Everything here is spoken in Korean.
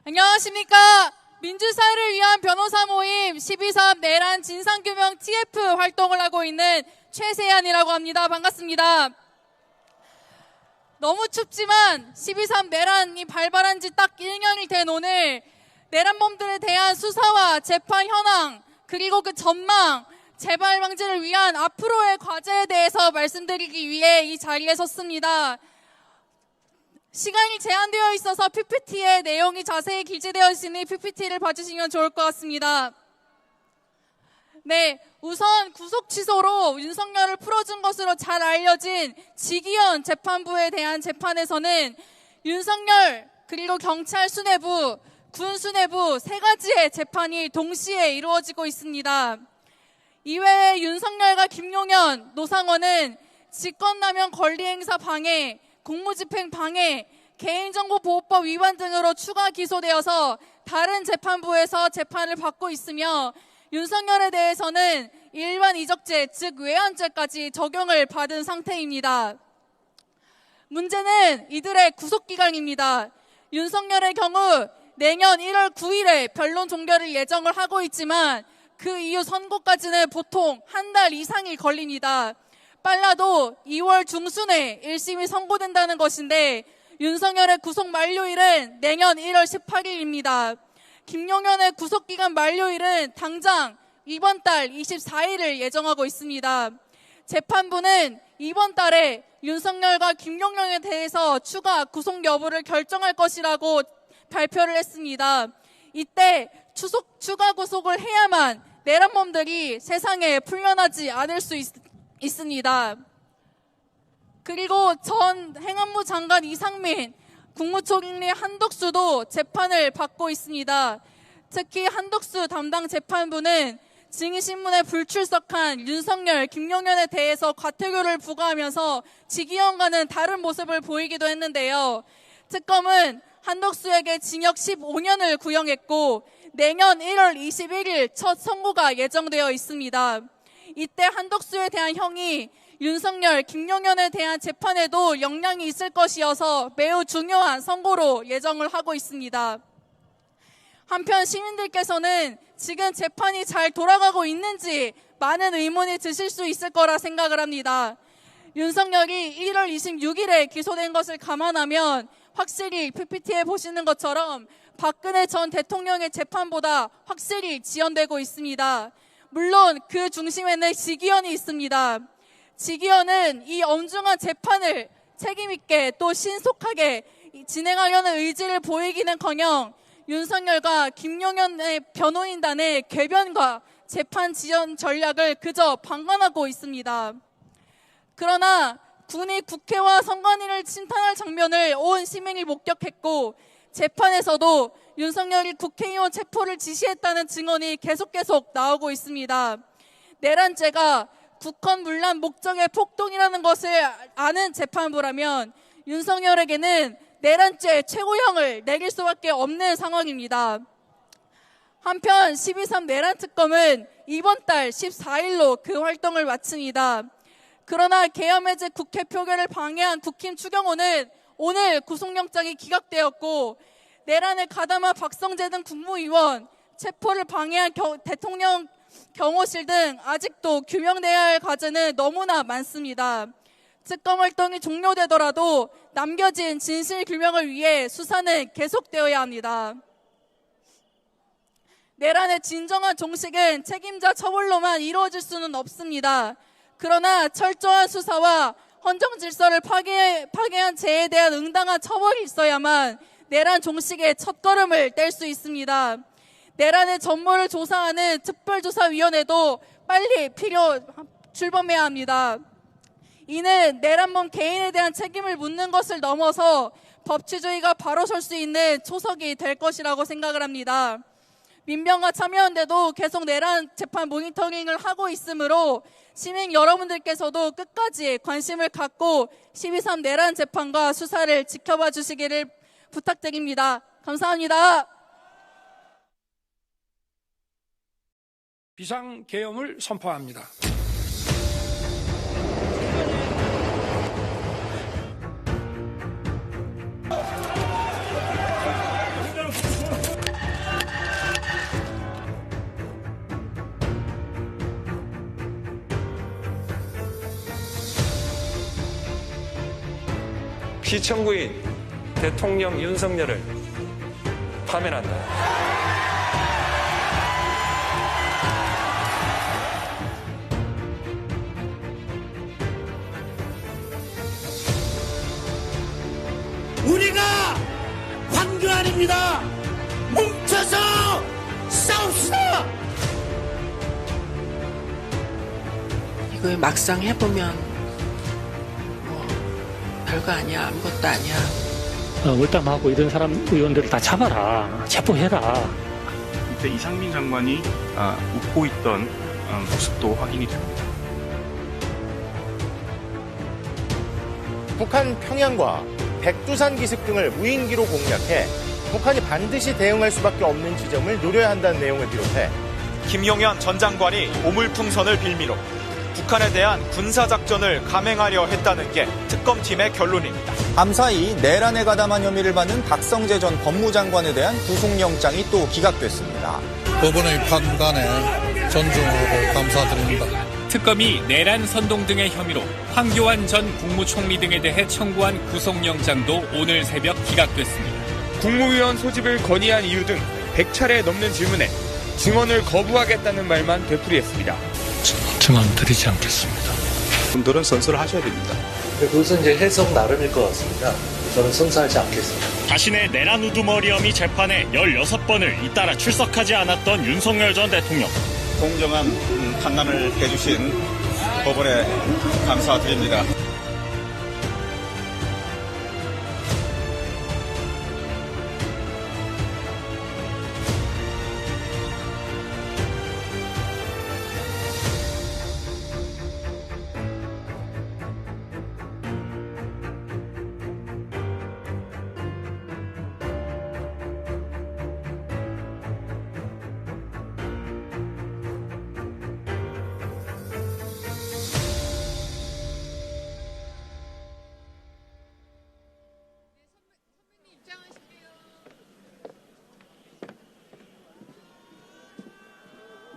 안녕하십니까. 민주사회를 위한 변호사 모임 12.3 내란 진상규명 TF 활동을 하고 있는 최세안이라고 합니다. 반갑습니다. 너무 춥지만 12.3 내란이 발발한 지 딱 1년이 된 오늘 내란범들에 대한 수사와 재판 현황 그리고 그 전망, 재발 방지를 위한 앞으로의 과제에 대해서 말씀드리기 위해 이 자리에 섰습니다. 시간이 제한되어 있어서 PPT에 내용이 자세히 기재되어 있으니 PPT를 봐주시면 좋을 것 같습니다. 네, 우선 구속 취소로 윤석열을 풀어준 것으로 잘 알려진 지기현 재판부에 대한 재판에서는 윤석열 그리고 경찰 수뇌부, 군 수뇌부 세 가지의 재판이 동시에 이루어지고 있습니다. 이외에 윤석열과 김용현, 노상원은 직권남용 권리행사 방해, 공무집행 방해, 개인정보보호법 위반 등으로 추가 기소되어서 다른 재판부에서 재판을 받고 있으며 윤석열에 대해서는 일반 이적죄, 즉 외환죄까지 적용을 받은 상태입니다. 문제는 이들의 구속기간입니다. 윤석열의 경우 내년 1월 9일에 변론 종결을 예정을 하고 있지만 그 이후 선고까지는 보통 한 달 이상이 걸립니다. 빨라도 2월 중순에 1심이 선고된다는 것인데 윤석열의 구속 만료일은 내년 1월 18일입니다. 김용현의 구속기간 만료일은 당장 이번 달 24일을 예정하고 있습니다. 재판부는 이번 달에 윤석열과 김용현에 대해서 추가 구속 여부를 결정할 것이라고 발표를 했습니다. 이때 추가 구속을 해야만 내란범들이 세상에 풀려나지 않을 수 있습니다. 그리고 전 행안부 장관 이상민, 국무총리 한덕수도 재판을 받고 있습니다. 특히 한덕수 담당 재판부는 증인신문에 불출석한 윤석열, 김용현에 대해서 과태료를 부과하면서 지기현과는 다른 모습을 보이기도 했는데요. 특검은 한덕수에게 징역 15년을 구형했고 내년 1월 21일 첫 선고가 예정되어 있습니다. 이때 한덕수에 대한 형이 윤석열, 김용현에 대한 재판에도 영향이 있을 것이어서 매우 중요한 선고로 예정을 하고 있습니다. 한편 시민들께서는 지금 재판이 잘 돌아가고 있는지 많은 의문이 드실 수 있을 거라 생각을 합니다. 윤석열이 1월 26일에 기소된 것을 감안하면 확실히 PPT에 보시는 것처럼 박근혜 전 대통령의 재판보다 확실히 지연되고 있습니다. 물론 그 중심에는 지기현이 있습니다. 지기현은 이 엄중한 재판을 책임있게 또 신속하게 진행하려는 의지를 보이기는커녕 윤석열과 김용현의 변호인단의 궤변과 재판 지연 전략을 그저 방관하고 있습니다. 그러나 군이 국회와 선관위를 침탈할 장면을 온 시민이 목격했고 재판에서도 윤석열이 국회의원 체포를 지시했다는 증언이 계속 나오고 있습니다. 내란죄가 국헌 문란 목적의 폭동이라는 것을 아는 재판부라면 윤석열에게는 내란죄 최고형을 내릴 수밖에 없는 상황입니다. 한편 12.3 내란특검은 이번 달 14일로 그 활동을 마칩니다. 그러나 계엄해제 국회 표결을 방해한 국힘 추경호는 오늘 구속영장이 기각되었고 내란을 가담한 박성재 등 국무위원, 체포를 방해한 대통령 경호실 등 아직도 규명돼야 할 과제는 너무나 많습니다. 특검 활동이 종료되더라도 남겨진 진실 규명을 위해 수사는 계속되어야 합니다. 내란의 진정한 종식은 책임자 처벌로만 이루어질 수는 없습니다. 그러나 철저한 수사와 헌정 질서를 파괴한 죄에 대한 응당한 처벌이 있어야만 내란 종식의 첫걸음을 뗄 수 있습니다. 내란의 전모를 조사하는 특별조사위원회도 빨리 출범해야 합니다. 이는 내란범 개인에 대한 책임을 묻는 것을 넘어서 법치주의가 바로 설 수 있는 초석이 될 것이라고 생각을 합니다. 민병과 참여연대도 계속 내란 재판 모니터링을 하고 있으므로 시민 여러분들께서도 끝까지 관심을 갖고 12.3 내란 재판과 수사를 지켜봐 주시기를 부탁드립니다. 감사합니다. 비상계엄을 선포합니다. 시청구인 대통령 윤석열을 파면한다. 우리가 황교안입니다. 뭉쳐서 싸웁시다. 이거 막상 해보면 뭐 별거 아니야, 아무것도 아니야. 월담하고 이런 사람 의원들을 다 잡아라, 체포해라. 그때 이상민 장관이 웃고 있던 모습도 확인이 됩니다. 북한 평양과 백두산 기습 등을 무인기로 공략해 북한이 반드시 대응할 수밖에 없는 지점을 노려야 한다는 내용을 비롯해 김용현 전 장관이 오물풍선을 빌미로 북한에 대한 군사작전을 감행하려 했다는 게 특검팀의 결론입니다. 감사히 내란에 가담한 혐의를 받는 박성재 전 법무장관에 대한 구속영장이 또 기각됐습니다. 법원의 판단에 존중하고 감사드립니다. 특검이 내란 선동 등의 혐의로 황교안 전 국무총리 등에 대해 청구한 구속영장도 오늘 새벽 기각됐습니다. 국무위원 소집을 건의한 이유 등 100차례 넘는 질문에 증언을 거부하겠다는 말만 되풀이했습니다. 증언 드리지 않겠습니다. 분들은 선서를 하셔야 됩니다. 그것은 이제 해석 나름일 것 같습니다. 저는 선서하지 않겠습니다. 자신의 내란 우두머리 혐의 재판에 16번을 잇따라 출석하지 않았던 윤석열 전 대통령. 공정한 판단을 해주신 법원에 감사드립니다.